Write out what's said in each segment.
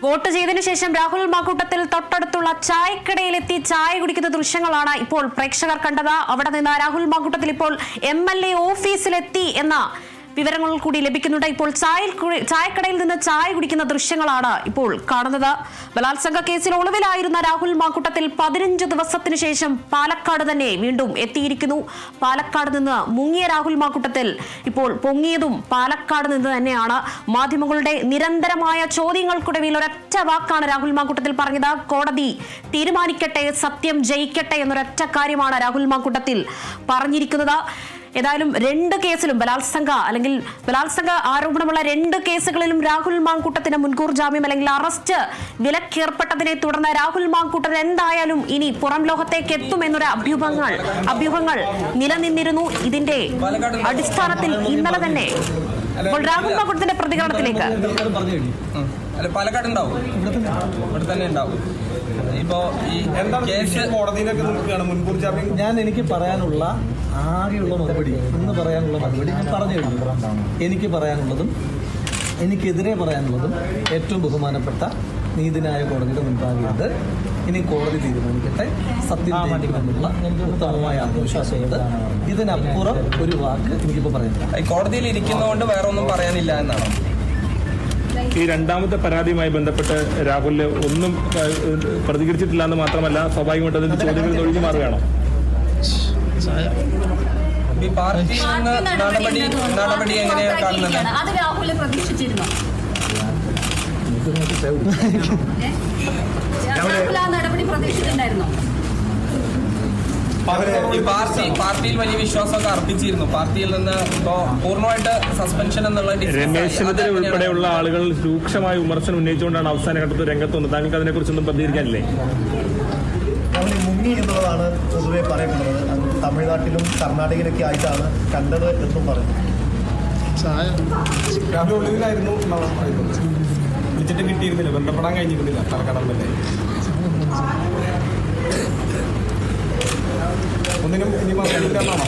Vote ചെയ്തതിനു ശേഷം രാഹുൽ മാക്കൂട്ടത്തിൽ തൊട്ടടുത്തുള്ള ചായക്കടയിലെത്തി ചായ കുടിക്കുന്ന ദൃശ്യങ്ങളാണ് ഇപ്പോൾ പ്രേക്ഷകർ കണ്ടത്. അവിടെ നിന്ന് രാഹുൽ മാക്കൂട്ടത്തിൽ ഇപ്പോൾ MLA ഓഫീസിലെത്തി എന്ന വിവരങ്ങൾ കൂടി ലഭിക്കുന്നുണ്ട്. ഇപ്പോൾ ചായക്കടയിൽ നിന്ന് ചായ കുടിക്കുന്ന ദൃശ്യങ്ങളാണ് ഇപ്പോൾ കാണുന്നത്. ബലാത്സംഗ കേസിൽ ഒളിവിലായിരുന്ന രാഹുൽ മാക്കൂട്ടത്തിൽ 15 ദിവസത്തിനു ശേഷം പാലക്കാട് തന്നെ വീണ്ടും എത്തിയിരിക്കുന്നു. പാലക്കാട് നിന്ന് മുങ്ങിയ രാഹുൽ മാക്കൂട്ടത്തിൽ ഇപ്പോൾ പൊങ്ങിയതും പാലക്കാട് നിന്ന് തന്നെയാണ്. മാധ്യമങ്ങളുടെ നിരന്തരമായ ചോദ്യങ്ങൾക്കൊടുവിൽ ഒരൊറ്റ വാക്കാണ് രാഹുൽ മാക്കൂട്ടത്തിൽ പറഞ്ഞത്. കോടതി തീരുമാനിക്കട്ടെ, സത്യം ജയിക്കട്ടെ എന്നൊരൊറ്റ കാര്യമാണ് രാഹുൽ മാക്കൂട്ടത്തിൽ പറഞ്ഞിരിക്കുന്നത്. ഏതായാലും 2 കേസിലും ബലാത്സംഗ ആരോപണമുള്ള 2 കേസുകളിലും രാഹുൽ മാക്കൂട്ടത്തിന് മുൻകൂർ ജാമ്യം അല്ലെങ്കിൽ അറസ്റ്റ് വിലക്കേർപ്പെട്ടതിനെ തുടർന്ന് രാഹുൽ മാക്കൂട്ടൻ എന്തായാലും ഇനി പുറം ലോകത്തേക്ക് എത്തുമെന്നൊരു അഭ്യൂഹങ്ങൾ നിലനിന്നിരുന്നു. ഇതിന്റെ അടിസ്ഥാനത്തിൽ ഇന്നലെ തന്നെ രാഹുൽ മാക്കൂട്ടത്തിന്റെ പ്രതികരണത്തിലേക്ക് പാലക്കാട് ഉണ്ടാവും, ഇവിടെ തന്നെ ഉണ്ടാവും. ഇപ്പോ ഈ കോടതിയിലൊക്കെ നോക്കുകയാണ് മുൻകൂർ ജാമ്യം. എനിക്ക് പറയാനുള്ള ആകെയുള്ള മറുപടി ഞാൻ പറഞ്ഞു കഴിഞ്ഞു. എനിക്ക് പറയാനുള്ളതും എനിക്കെതിരെ പറയാനുള്ളതും ഏറ്റവും ബഹുമാനപ്പെട്ട നീതിന്യായ കോടതിയുടെ മുൻപാകെയുണ്ട്. ഇനി കോടതി തീരുമാനിക്കട്ടെ, സത്യം ജയിക്കുമെന്നുള്ള ഉത്തമമായ ആത്മവിശ്വാസമുണ്ട്. ഇതിനപ്പുറം ഒരു വാക്ക് എനിക്കിപ്പോൾ പറയാനില്ല. കോടതിയിൽ ഇരിക്കുന്നതുകൊണ്ട് വേറെ ഒന്നും പറയാനില്ല എന്നാണ്. ഈ രണ്ടാമത്തെ പരാതിയുമായി ബന്ധപ്പെട്ട് രാഹുലിന് ഒന്നും പ്രതികരിച്ചിട്ടില്ല എന്ന് മാത്രമല്ല, സ്വാഭാവികമായിട്ട് അതിന്റെ ചോദ്യങ്ങളിൽ ഒഴിഞ്ഞു മാറുകയാണോ? ഈ പാർട്ടി നടപടി എങ്ങനെയാണ് കാണുന്നത്? അത് രാഹുൽ പ്രതീക്ഷിച്ചിരുന്നു. നടപടി പ്രതീക്ഷിച്ചിട്ടുണ്ടായിരുന്നു. പാർട്ടിയിൽ വലിയ വിശ്വാസമൊക്കെ അർപ്പിച്ചിരുന്നു. പാർട്ടിയിൽ നിന്ന് ഇപ്പോ പൂർണ്ണമായിട്ട് സസ്പെൻഷൻ എന്നുള്ള രമേശ് ചെന്നിത്തല ഉൾപ്പെടെയുള്ള ആളുകൾ രൂക്ഷമായ വിമർശനം ഉന്നയിച്ചുകൊണ്ടാണ് അവസാന ഘട്ടത്തിൽ രംഗത്ത് വന്നത്. താങ്കൾക്ക് അതിനെക്കുറിച്ചൊന്നും പ്രതികരിക്കാനില്ലേ? രാഹുൽ മുങ്ങി എന്നുള്ളതാണ് പൊതുവെ പറയപ്പെടുന്നത്. തമിഴ്നാട്ടിലും കർണാടകയിലൊക്കെ ആയിട്ടാണ് കണ്ടത് എന്നും പറയുന്നു. രാഹുൽ ഒളിവിലായിരുന്നു എന്നാണ് പറയുന്നത്. വിളിച്ചിട്ട് കിട്ടിയിരുന്നില്ല, ബന്ധപ്പെടാൻ കഴിഞ്ഞിരുന്നില്ല പാലക്കാടല്ലേ. ഒന്നിനും ഇനി മാറിയില്ലാന്നാണോ?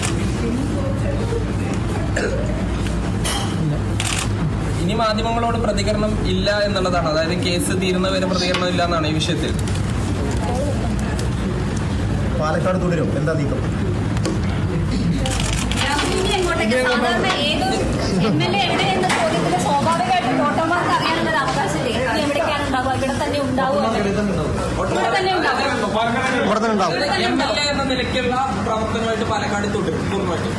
ഇനി മാധ്യമങ്ങളോട് പ്രതികരണം ഇല്ല എന്നുള്ളതാണ്. അതായത് കേസ് തീരുന്നവരെ പ്രതികരണം ഇല്ല എന്നാണ് ഈ വിഷയത്തിൽ. പാലക്കാട് തുടരും, എന്താ നീക്കം? സ്വാഭാവികമായിട്ടും വോട്ടർമാർക്ക് അറിയാനുള്ളൊരു അവകാശമില്ലേ? എവിടേക്കാണ് ഉണ്ടാവുക? ഇവിടെ തന്നെ ഉണ്ടാവുക. MLA എന്ന നിലയ്ക്കുള്ള പ്രവർത്തനമായിട്ട് പാലക്കാട് തുടരും പൂർണ്ണമായിട്ടും.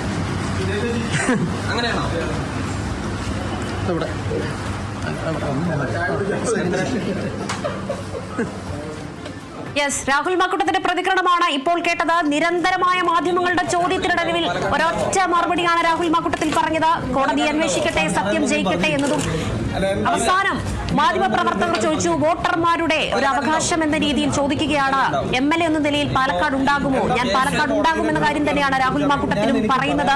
അങ്ങനെയാണോ? യെസ്, രാഹുൽ മാക്കൂട്ടത്തിന്റെ പ്രതികരണമാണ് ഇപ്പോൾ കേട്ടത്. നിരന്തരമായ മാധ്യമങ്ങളുടെ ചോദ്യത്തിനൊടുവിൽ ഒരൊറ്റ മറുപടിയാണ് രാഹുൽ മാക്കൂട്ടത്തിൽ പറഞ്ഞത്. കോടതി അന്വേഷിക്കട്ടെ, സത്യം ജയിക്കട്ടെ എന്നതും. അവസാനം മാധ്യമപ്രവർത്തകർ ചോദിച്ചു, വോട്ടർമാരുടെ ഒരു അവകാശം എന്ന രീതിയിൽ ചോദിക്കുകയാണ്, MLA എന്ന നിലയിൽ പാലക്കാട് ഉണ്ടാകുമോ? ഞാൻ പാലക്കാട് ഉണ്ടാകുമെന്ന കാര്യം തന്നെയാണ് രാഹുൽ മാക്കൂട്ടത്തിലും പറയുന്നത്.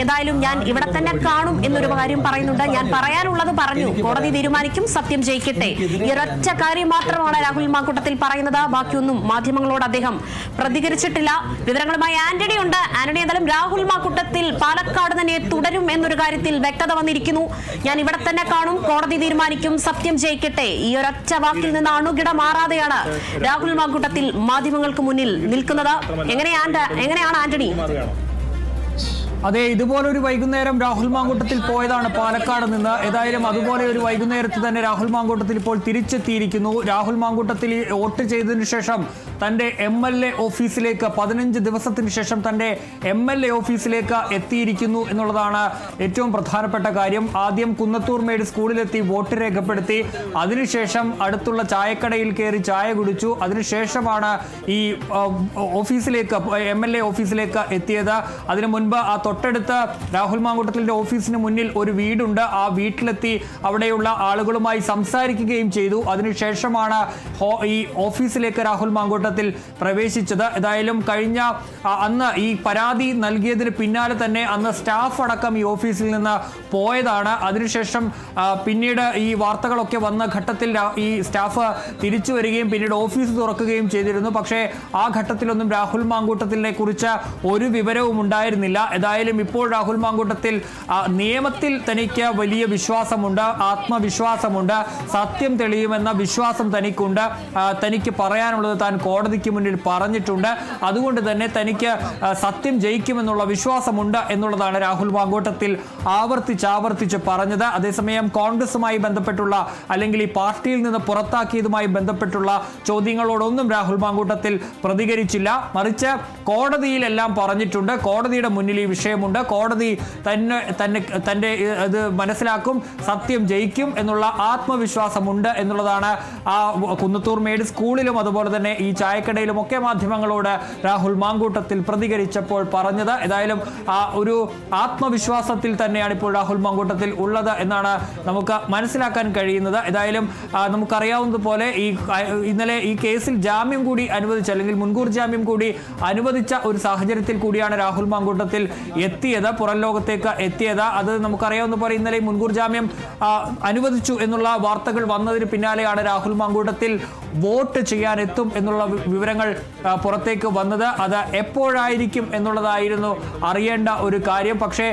ഏതായാലും ഞാൻ ഇവിടെ തന്നെ കാണും എന്നൊരു കാര്യം പറയുന്നുണ്ട്. ഞാൻ പറയാനുള്ളത് പറഞ്ഞു, കോടതി തീരുമാനിക്കും, സത്യം ജയിക്കട്ടെ. ഈ ഒരൊറ്റ കാര്യം മാത്രമാണ് രാഹുൽ മാക്കൂട്ടത്തിൽ പറയുന്നത്. ബാക്കിയൊന്നും മാധ്യമങ്ങളോട് അദ്ദേഹം പ്രതികരിച്ചിട്ടില്ല. വിവരങ്ങളുമായി ആന്റണി ഉണ്ട്. ആന്റണി, എന്തായാലും രാഹുൽ മാക്കൂട്ടത്തിൽ പാലക്കാട് തന്നെ തുടരും എന്നൊരു കാര്യത്തിൽ വ്യക്തത വന്നിരിക്കുന്നു. ഞാൻ ഇവിടെ തന്നെ കാണും, കോടതി തീരുമാനിക്കും, സത്യം ജയിക്കട്ടെ. ഈ ഒരൊറ്റ വാക്കിൽ നിന്ന് അണുകിട മാറാതെയാണ് രാഹുൽ മാക്കൂട്ടത്തിൽ മാധ്യമങ്ങൾക്ക് മുന്നിൽ നിൽക്കുന്നത്. എങ്ങനെയാണ് ആന്റണി? അതെ, ഇതുപോലൊരു വൈകുന്നേരം രാഹുൽ മാങ്കൂട്ടത്തിൽ പോയതാണ് പാലക്കാട് നിന്ന്. ഏതായാലും അതുപോലെ ഒരു വൈകുന്നേരത്ത് തന്നെ രാഹുൽ മാങ്കൂട്ടത്തിൽ ഇപ്പോൾ തിരിച്ചെത്തിയിരിക്കുന്നു. രാഹുൽ മാങ്കൂട്ടത്തിൽ വോട്ട് ചെയ്തതിനു ശേഷം തൻ്റെ MLA ഓഫീസിലേക്ക് 15 ദിവസത്തിന് ശേഷം തൻ്റെ MLA ഓഫീസിലേക്ക് എത്തിയിരിക്കുന്നു എന്നുള്ളതാണ് ഏറ്റവും പ്രധാനപ്പെട്ട കാര്യം. ആദ്യം കുന്നത്തൂർമേട് സ്കൂളിലെത്തി വോട്ട് രേഖപ്പെടുത്തി. അതിനുശേഷം അടുത്തുള്ള ചായക്കടയിൽ കയറി ചായ കുടിച്ചു. അതിനുശേഷമാണ് ഈ ഓഫീസിലേക്ക് MLA ഓഫീസിലേക്ക് എത്തിയത്. അതിനു മുൻപ് ആ തൊട്ടടുത്ത് രാഹുൽ മാങ്കൂട്ടത്തിൻ്റെ ഓഫീസിന് മുന്നിൽ ഒരു വീടുണ്ട്. ആ വീട്ടിലെത്തി അവിടെയുള്ള ആളുകളുമായി സംസാരിക്കുകയും ചെയ്തു. അതിനുശേഷമാണ് ഈ ഓഫീസിലേക്ക് രാഹുൽ മാങ്കൂട്ടത്തിൽ പ്രവേശിച്ചത്. ഏതായാലും അന്ന് ഈ പരാതി നൽകിയതിന് പിന്നാലെ തന്നെ അന്ന് സ്റ്റാഫ് അടക്കം ഈ ഓഫീസിൽ നിന്ന് പോയതാണ്. അതിനുശേഷം പിന്നീട് ഈ വാർത്തകളൊക്കെ വന്ന ഘട്ടത്തിൽ ഈ സ്റ്റാഫ് തിരിച്ചു വരികയും പിന്നീട് ഓഫീസ് തുറക്കുകയും ചെയ്തിരുന്നു. പക്ഷേ ആ ഘട്ടത്തിലൊന്നും രാഹുൽ മാങ്കൂട്ടത്തിനെ കുറിച്ച് ഒരു വിവരവും ഉണ്ടായിരുന്നില്ല. ഏതായാലും ഏതായാലും ഇപ്പോൾ രാഹുൽ മാങ്കൂട്ടത്തിൽ നിയമത്തിൽ തനിക്ക് വലിയ വിശ്വാസമുണ്ട്, ആത്മവിശ്വാസമുണ്ട്, സത്യം തെളിയുമെന്ന വിശ്വാസം തനിക്കുണ്ട്. തനിക്ക് പറയാനുള്ളത് താൻ കോടതിക്ക് മുന്നിൽ പറഞ്ഞിട്ടുണ്ട്. അതുകൊണ്ട് തന്നെ തനിക്ക് സത്യം ജയിക്കുമെന്നുള്ള വിശ്വാസമുണ്ട് എന്നുള്ളതാണ് രാഹുൽ മാങ്കൂട്ടത്തിൽ ആവർത്തിച്ച് പറഞ്ഞത്. അതേസമയം കോൺഗ്രസുമായി ബന്ധപ്പെട്ടുള്ള അല്ലെങ്കിൽ ഈ പാർട്ടിയിൽ നിന്ന് പുറത്താക്കിയതുമായി ബന്ധപ്പെട്ടുള്ള ചോദ്യങ്ങളോടൊന്നും രാഹുൽ മാങ്കൂട്ടത്തിൽ പ്രതികരിച്ചില്ല. മറിച്ച് കോടതിയിലെല്ലാം പറഞ്ഞിട്ടുണ്ട്, കോടതിയുടെ മുന്നിൽ ഈ വിഷയമുണ്ട്, കോടതി തന്റെ ഇത് മനസ്സിലാക്കും, സത്യം ജയിക്കും എന്നുള്ള ആത്മവിശ്വാസമുണ്ട് എന്നുള്ളതാണ് ആ കുന്നത്തൂർ മേട് സ്കൂളിലും അതുപോലെ തന്നെ ഈ ചായക്കടയിലും ഒക്കെ മാധ്യമങ്ങളോട് രാഹുൽ മാങ്കൂട്ടത്തിൽ പ്രതികരിച്ചപ്പോൾ പറഞ്ഞത്. ഏതായാലും ആ ഒരു ആത്മവിശ്വാസത്തിൽ തന്നെയാണ് ഇപ്പോൾ രാഹുൽ മാങ്കൂട്ടത്തിൽ ഉള്ളത് എന്നാണ് നമുക്ക് മനസ്സിലാക്കാൻ കഴിയുന്നത്. ഏതായാലും നമുക്കറിയാവുന്നതുപോലെ ഇന്നലെ ഈ കേസിൽ ജാമ്യം കൂടി അനുവദിച്ച അല്ലെങ്കിൽ മുൻകൂർ ജാമ്യം കൂടി അനുവദിച്ച ഒരു സാഹചര്യത്തിൽ കൂടിയാണ് രാഹുൽ മാങ്കൂട്ടത്തിൽ എത്തിയത്, പുറം ലോകത്തേക്ക് എത്തിയത്. അത് നമുക്കറിയാവുന്ന പോലെ ഇന്നലെ മുൻകൂർ ജാമ്യം അനുവദിച്ചു എന്നുള്ള വാർത്തകൾ വന്നതിന് പിന്നാലെയാണ് രാഹുൽ മാങ്കൂട്ടത്തിൽ വോട്ട് ചെയ്യാനെത്തും എന്നുള്ള വിവരങ്ങൾ പുറത്തേക്ക് വന്നത്. അത് എപ്പോഴായിരിക്കും എന്നുള്ളതായിരുന്നു അറിയേണ്ട ഒരു കാര്യം. പക്ഷേ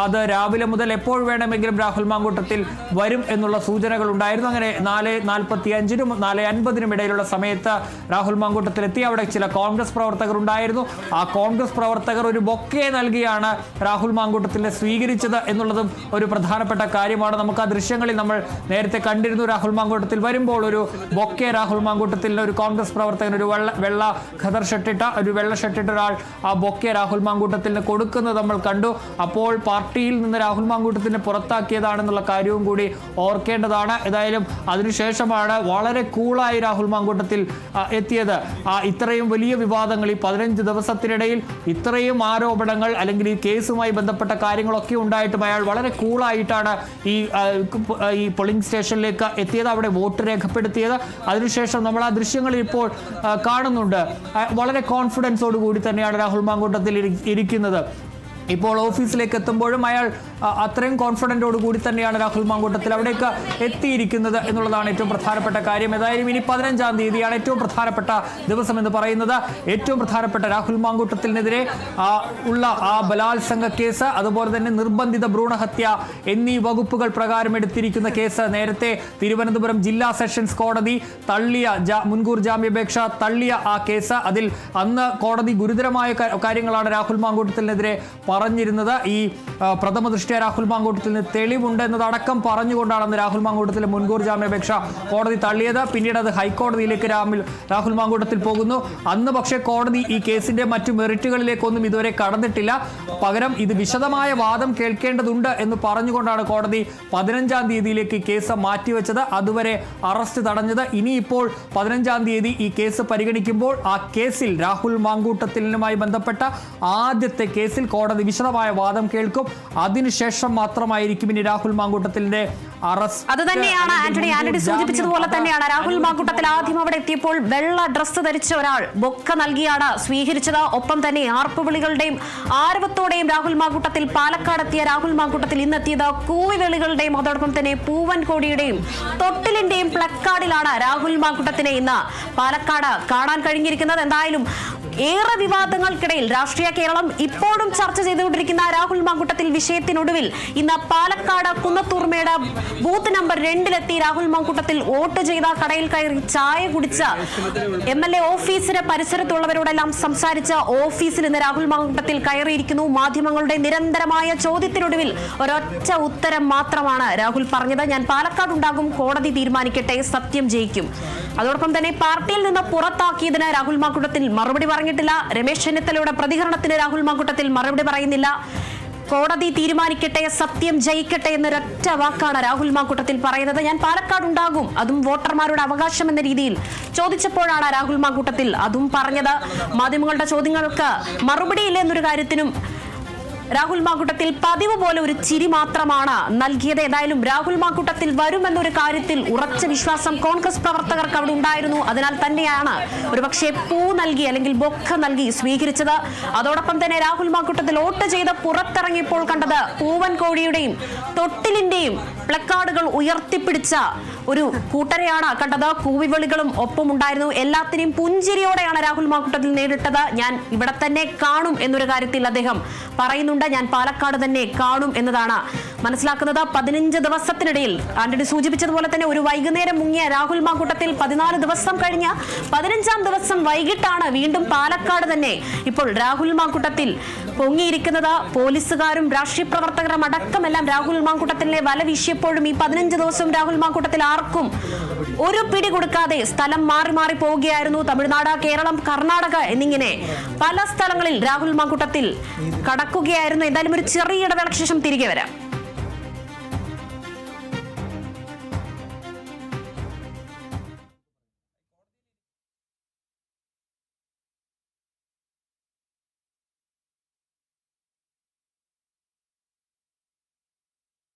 അത് രാവിലെ മുതൽ എപ്പോൾ വേണമെങ്കിലും രാഹുൽ മാങ്കൂട്ടത്തിൽ വരും എന്നുള്ള സൂചനകൾ ഉണ്ടായിരുന്നു. അങ്ങനെ 4:45-നും 4:50-നും ഇടയിലുള്ള സമയത്ത് രാഹുൽ മാങ്കൂട്ടത്തിൽ എത്തി. അവിടെ ചില കോൺഗ്രസ് പ്രവർത്തകർ ഉണ്ടായിരുന്നു. ആ കോൺഗ്രസ് പ്രവർത്തകർ ഒരു ബൊക്കെ നൽകിയാണ് രാഹുൽ മാങ്കൂട്ടത്തിനെ സ്വീകരിച്ചത് എന്നുള്ളതും ഒരു പ്രധാനപ്പെട്ട കാര്യമാണ്. നമുക്ക് ആ ദൃശ്യങ്ങളിൽ നമ്മൾ നേരത്തെ കണ്ടിരുന്നു. രാഹുൽ മാങ്കൂട്ടത്തിൽ വരുമ്പോൾ ഒരു ബൊക്കെ രാഹുൽ മാങ്കൂട്ടത്തിൽ ഒരു കോൺഗ്രസ് പ്രവർത്തകൻ ഒരു വെള്ള ഖദർ ഷർട്ടിട്ട ഒരാൾ ആ ബൊക്കെ രാഹുൽ മാങ്കൂട്ടത്തിന് കൊടുക്കുന്നത് നമ്മൾ കണ്ടു. അപ്പോൾ പാർട്ടിയിൽ നിന്ന് രാഹുൽ മാങ്കൂട്ടത്തിനെ പുറത്താക്കിയതാണെന്നുള്ള കാര്യവും കൂടി ഓർക്കേണ്ടതാണ്. ഏതായാലും അതിനുശേഷമാണ് വളരെ കൂളായി രാഹുൽ മാങ്കൂട്ടത്തിൽ എത്തിയത്. ഇത്രയും വലിയ വിവാദങ്ങൾ ഈ 15 ദിവസത്തിനിടയിൽ ഇത്രയും ആരോപണങ്ങൾ അല്ലെങ്കിൽ ഈ കേസുമായി ബന്ധപ്പെട്ട കാര്യങ്ങളൊക്കെ ഉണ്ടായിട്ടും അയാൾ വളരെ കൂളായിട്ടാണ് ഈ പോളിംഗ് സ്റ്റേഷനിലേക്ക് എത്തിയത്, അവിടെ വോട്ട് രേഖപ്പെടുത്തിയത്. അതിനുശേഷം നമ്മൾ ആ ദൃശ്യങ്ങളിൽ ഇപ്പോൾ കാണുന്നുണ്ട്. വളരെ കോൺഫിഡൻസോട് കൂടി തന്നെയാണ് രാഹുൽ മാങ്കൂട്ടത്തിൽ ഇരിക്കുന്നത്. ഇപ്പോൾ ഓഫീസിലേക്ക് എത്തുമ്പോഴും അയാൾ അത്രയും കോൺഫിഡൻറ്റോട് കൂടി തന്നെയാണ് രാഹുൽ മാങ്കൂട്ടത്തിൽ അവിടേക്ക് എത്തിയിരിക്കുന്നത് എന്നുള്ളതാണ് ഏറ്റവും പ്രധാനപ്പെട്ട കാര്യം. ഏതായാലും ഇനി 15-ാം തീയതിയാണ് ഏറ്റവും പ്രധാനപ്പെട്ട ദിവസം എന്ന് പറയുന്നത്. ഏറ്റവും പ്രധാനപ്പെട്ട രാഹുൽ മാങ്കൂട്ടത്തിനെതിരെ ഉള്ള ആ ബലാത്സംഗ കേസ്, അതുപോലെ തന്നെ നിർബന്ധിത ഭ്രൂണഹത്യ എന്നീ വകുപ്പുകൾ പ്രകാരം എടുത്തിരിക്കുന്ന കേസ് നേരത്തെ തിരുവനന്തപുരം ജില്ലാ സെഷൻസ് കോടതി തള്ളിയ മുൻകൂർ ജാമ്യാപേക്ഷ തള്ളിയ ആ കേസ്, അതിൽ അന്ന് കോടതി ഗുരുതരമായ കാര്യങ്ങളാണ് രാഹുൽ മാങ്കൂട്ടത്തിനെതിരെ പറഞ്ഞിരുന്നത്. ഈ പ്രഥമ ദൃഷ്ട്യാ രാഹുൽ മാങ്കൂട്ടത്തിന് തെളിവുണ്ട് എന്നതടക്കം പറഞ്ഞുകൊണ്ടാണ് അന്ന് രാഹുൽ മാങ്കൂട്ടത്തിലെ മുൻകൂർ ജാമ്യാപേക്ഷ കോടതി തള്ളിയത്. പിന്നീട് അത് ഹൈക്കോടതിയിലേക്ക് രാഹുൽ മാങ്കൂട്ടത്തിൽ പോകുന്നു. അന്ന് പക്ഷേ കോടതി ഈ കേസിന്റെ മറ്റു മെറിറ്റുകളിലേക്കൊന്നും ഇതുവരെ കടന്നിട്ടില്ല. പകരം ഇത് വിശദമായ വാദം കേൾക്കേണ്ടതുണ്ട് എന്ന് പറഞ്ഞുകൊണ്ടാണ് കോടതി 15-ാം തീയതിയിലേക്ക് ഈ കേസ് മാറ്റിവെച്ചത്. അതുവരെ അറസ്റ്റ് തടഞ്ഞത്. ഇനിയിപ്പോൾ 15-ാം തീയതി ഈ കേസ് പരിഗണിക്കുമ്പോൾ ആ കേസിൽ രാഹുൽ മാങ്കൂട്ടത്തിലുമായി ബന്ധപ്പെട്ട ആദ്യത്തെ കേസിൽ കോടതി വിശദമായ വാദം കേൾക്കും. അതിനുശേഷം മാത്രമായിരിക്കും ഇനി രാഹുൽ മാങ്കൂട്ടത്തിന്റെ അറസ്റ്റ്. അത് തന്നെയാണ് ആന്റണി സൂചിപ്പിച്ചതുപോലെ തന്നെയാണ് രാഹുൽ മാങ്കൂട്ടത്തിൽ ആദ്യം അവിടെ എത്തിയപ്പോൾ വെള്ള ഡ്രസ്സ് ധരിച്ച ഒരാൾ ബൊക്ക നൽകിയാണ് സ്വീകരിച്ചത്. ഒപ്പം തന്നെ ആർപ്പുവിളികളുടെയും ആരവത്തോടെയും രാഹുൽ മാങ്കൂട്ടത്തിൽ പാലക്കാട് എത്തിയ രാഹുൽ മാങ്കൂട്ടത്തിൽ ഇന്നെത്തിയത് കൂവിവിളികളുടെയും അതോടൊപ്പം തന്നെ പൂവൻ കോടിയുടെയും തൊട്ടിലിന്റെയും പ്ലക്കാർഡിലാണ് രാഹുൽ മാങ്കൂട്ടത്തിനെ ഇന്ന് പാലക്കാട് കാണാൻ കഴിഞ്ഞിരിക്കുന്നത്. എന്തായാലും ഏറെ വിവാദങ്ങൾക്കിടയിൽ രാഷ്ട്രീയ കേരളം ഇപ്പോഴും ചർച്ച ചെയ്തുകൊണ്ടിരിക്കുന്ന രാഹുൽ മാങ്കൂട്ടത്തിൽ വിഷയത്തിനൊടുവിൽ ഇന്ന് പാലക്കാട് കുന്നത്തൂർമേട് ബൂത്ത് നമ്പർ 2-ലെത്തി രാഹുൽ മാങ്കൂട്ടത്തിൽ വോട്ട് ചെയ്ത കടയിൽ കയറി ചായ കുടിച്ച MLA ഓഫീസിന് പരിസരത്തുള്ളവരോടെല്ലാം സംസാരിച്ച് ഓഫീസിൽ ഇന്ന് രാഹുൽ മാങ്കൂട്ടത്തിൽ കയറിയിരിക്കുന്നു. മാധ്യമങ്ങളുടെ നിരന്തരമായ ചോദ്യത്തിനൊടുവിൽ ഒരൊറ്റ ഉത്തരം മാത്രമാണ് രാഹുൽ പറഞ്ഞത്. ഞാൻ പാലക്കാട് ഉണ്ടാകും, കോടതി തീരുമാനിക്കട്ടെ, സത്യം ജയിക്കും. അതോടൊപ്പം തന്നെ പാർട്ടിയിൽ നിന്ന് പുറത്താക്കിയതിന് രാഹുൽ മാങ്കൂട്ടത്തിൽ മറുപടി പറഞ്ഞിട്ടില്ല. രമേശ് ചെന്നിത്തലയുടെ പ്രതികരണത്തിന് രാഹുൽ മാങ്കൂട്ടത്തിൽ മറുപടി പറയുന്നില്ല. കോടതി തീരുമാനിക്കട്ടെ, സത്യം ജയിക്കട്ടെ എന്നൊരൊറ്റ വാക്കാണ് രാഹുൽ മാങ്കൂട്ടത്തിൽ പറയുന്നത്. ഞാൻ പാലക്കാട് ഉണ്ടാകും, അതും വോട്ടർമാരുടെ അവകാശം എന്ന രീതിയിൽ ചോദിച്ചപ്പോഴാണ് രാഹുൽ മാങ്കൂട്ടത്തിൽ അതും പറഞ്ഞത്. മാധ്യമങ്ങളുടെ ചോദ്യങ്ങൾക്ക് മറുപടിയില്ല എന്നൊരു കാര്യത്തിനും രാഹുൽ മാങ്കൂട്ടത്തിൽ പതിവ് പോലെ ഒരു ചിരി മാത്രമാണ് നൽകിയത്. ഏതായാലും രാഹുൽ മാങ്കൂട്ടത്തിൽ വരുമെന്നൊരു കാര്യത്തിൽ ഉറച്ച വിശ്വാസം കോൺഗ്രസ് പ്രവർത്തകർക്ക് അവിടെ ഉണ്ടായിരുന്നു. അതിനാൽ തന്നെയാണ് ഒരുപക്ഷെ പൂ നൽകി അല്ലെങ്കിൽ ബൊക്ക നൽകി സ്വീകരിച്ചത്. അതോടൊപ്പം തന്നെ രാഹുൽ മാങ്കൂട്ടത്തിൽ വോട്ട് ചെയ്ത് പുറത്തിറങ്ങിയപ്പോൾ കണ്ടത് പൂവൻ കോഴിയുടെയും തൊട്ടിലിന്റെയും പ്ലക്കാർഡുകൾ ഉയർത്തിപ്പിടിച്ച ഒരു കൂട്ടരെയാണ് കണ്ടത്. കൂവിവിളികളും ഒപ്പമുണ്ടായിരുന്നു. എല്ലാത്തിനെയും പുഞ്ചിരിയോടെയാണ് രാഹുൽ മാങ്കൂട്ടത്തിൽ നേരിട്ടത്. ഞാൻ ഇവിടെ തന്നെ കാണും എന്നൊരു കാര്യത്തിൽ അദ്ദേഹം പറയുന്നുണ്ട്. ഞാൻ പാലക്കാട് തന്നെ കാണും എന്നതാണ് മനസ്സിലാക്കുന്നത്. 15 ദിവസത്തിനിടയിൽ ആന്റണി സൂചിപ്പിച്ചതുപോലെ തന്നെ ഒരു വൈകുന്നേരം മുങ്ങിയ രാഹുൽ മാങ്കൂട്ടത്തിൽ 14 ദിവസം കഴിഞ്ഞ 15ാം ദിവസം വൈകിട്ടാണ് വീണ്ടും പാലക്കാട് തന്നെ ഇപ്പോൾ രാഹുൽ മാങ്കൂട്ടത്തിൽ പൊങ്ങിയിരിക്കുന്നത്. പോലീസുകാരും രാഷ്ട്രീയ പ്രവർത്തകരും അടക്കമെല്ലാം രാഹുൽ മാങ്കൂട്ടത്തിലെ വല വീശിയപ്പോഴും ഈ 15 ദിവസവും രാഹുൽ മാങ്കൂട്ടത്തിൽ ആർക്കും ഒരു പിടി കൊടുക്കാതെ സ്ഥലം മാറി മാറി പോവുകയായിരുന്നു. തമിഴ്നാട്, കേരളം, കർണാടക എന്നിങ്ങനെ പല സ്ഥലങ്ങളിൽ രാഹുൽ മാങ്കൂട്ടത്തിൽ കടക്കുകയായിരുന്നു. എന്തായാലും ഒരു ചെറിയ ഇടവേളയ്ക്ക് ശേഷം തിരികെ വരാം.